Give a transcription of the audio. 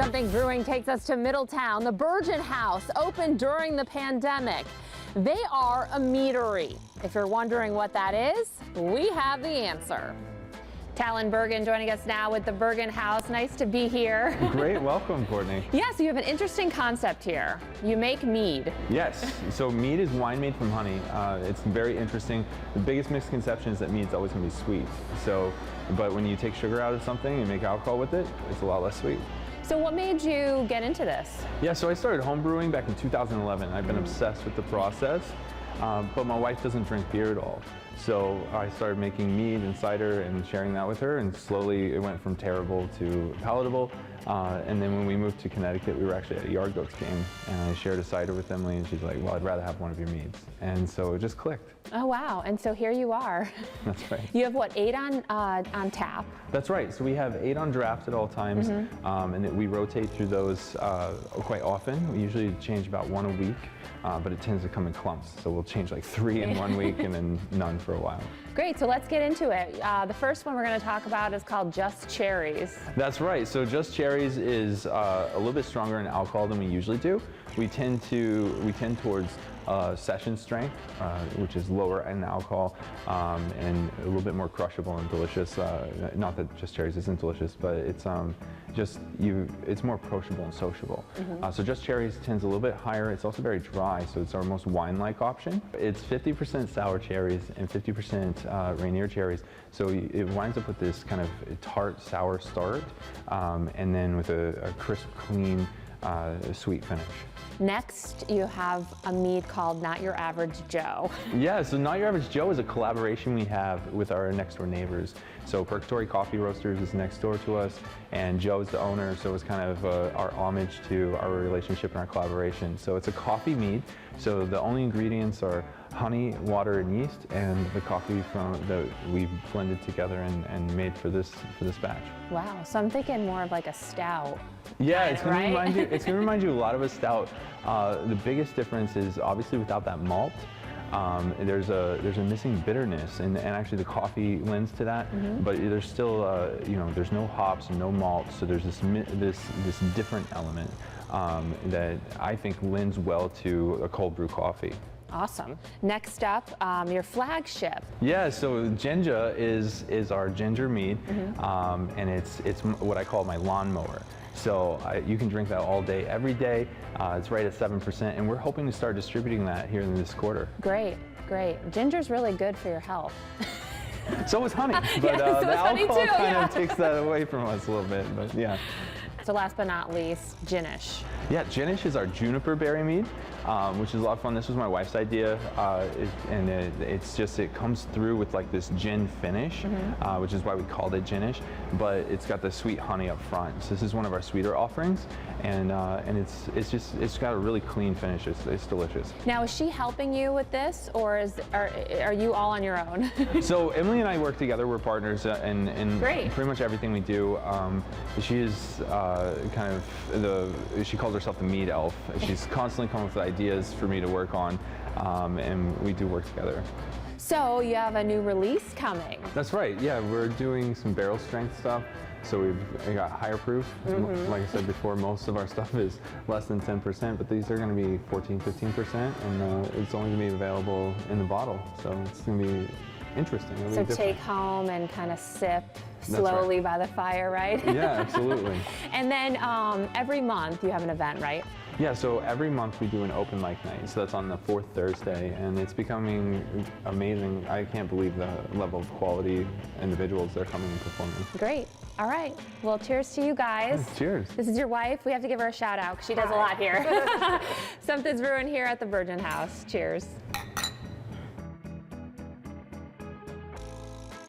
Something Brewing takes us to Middletown. The Bergen House opened during the pandemic. They are a meadery. If you're wondering what that is, we have the answer. Talon Bergen joining us now with the Bergen House. Nice to be here. Great, welcome, Courtney. Yeah, so you have an interesting concept here. You make mead. Yes, so mead is wine made from honey. It's very interesting. The biggest misconception is that mead's always going to be sweet. But when you take sugar out of something and make alcohol with it, it's a lot less sweet. So what made you get into this? Yeah, so I started home brewing back in 2011. I've been obsessed with the process, but my wife doesn't drink beer at all. So I started making mead and cider and sharing that with her, and slowly it went from terrible to palatable. And then when we moved to Connecticut, we were actually at a Yard Goats game, and I shared a cider with Emily, and she's like, well, I'd rather have one of your meads. And so it just clicked. Oh, wow. And so here you are. That's right. You have, what, 8 on tap? That's right. So we have 8 on draft at all times, and we rotate through those quite often. We usually change about 1 a week. But it tends to come in clumps, so we'll change like 3 in 1 week and then none for a while. Great, so let's get into it. The first one we're going to talk about is called Just Cherries. That's right, so Just Cherries is a little bit stronger in alcohol than we usually do. We tend towards session strength, which is lower in alcohol, and a little bit more crushable and delicious. Not that Just Cherries isn't delicious, but it's it's more approachable and sociable. So Just Cherries tends a little bit higher. It's also very dry, so it's our most wine-like option. It's 50% sour cherries and 50% Rainier cherries. So it winds up with this kind of tart, sour start, and then with a crisp, clean, sweet finish. Next, you have a mead called Not Your Average Joe. Yeah, so Not Your Average Joe is a collaboration we have with our next door neighbors. So Purgatory Coffee Roasters is next door to us, and Joe's the owner, so it's kind of our homage to our relationship and our collaboration. So it's a coffee mead, so the only ingredients are honey, water, and yeast, and the coffee that we've blended together and made for this batch. Wow, so I'm thinking more of like a stout. Yeah, it's going to remind you a lot of a stout. The biggest difference is obviously without that malt. There's a missing bitterness, and actually the coffee lends to that. But there's still there's no hops and no malt, so there's this different element that I think lends well to a cold brew coffee. Awesome. Next up, your flagship. Yeah, so Ginger is our ginger mead, and it's what I call my lawnmower. So you can drink that all day, every day. It's right at 7%, and we're hoping to start distributing that here in this quarter. Great, great. Ginger's really good for your health. So is honey, but so the alcohol kind of yeah. takes that away from us a little bit, but yeah. So last but not least, Ginnish. Yeah, Ginnish is our juniper berry mead, which is a lot of fun. This was my wife's idea, and it comes through with like this gin finish, which is why we called it Ginnish, but it's got the sweet honey up front. So this is one of our sweeter offerings, and it's got a really clean finish. It's delicious. Now, is she helping you with this, or are you all on your own? So Emily and I work together. We're partners in pretty much everything we do. She is she calls herself the mead elf. She's constantly coming up with ideas for me to work on, and we do work together. So you have a new release coming. That's right, yeah, we're doing some barrel strength stuff. So we've got higher proof. Like I said before, most of our stuff is less than 10%, but these are going to be 14, 15%, and it's only going to be available in the bottle. So it's going to be interesting. So take home and kind of sip slowly by the fire, right? Yeah, absolutely. And then every month you have an event, right? Yeah, so every month we do an open mic night. So that's on the 4th Thursday, and it's becoming amazing. I can't believe the level of quality individuals that are coming and performing. Great. All right. Well, cheers to you guys. Cheers. This is your wife. We have to give her a shout out because she does a lot here. Something's brewing here at the Bergen House. Cheers.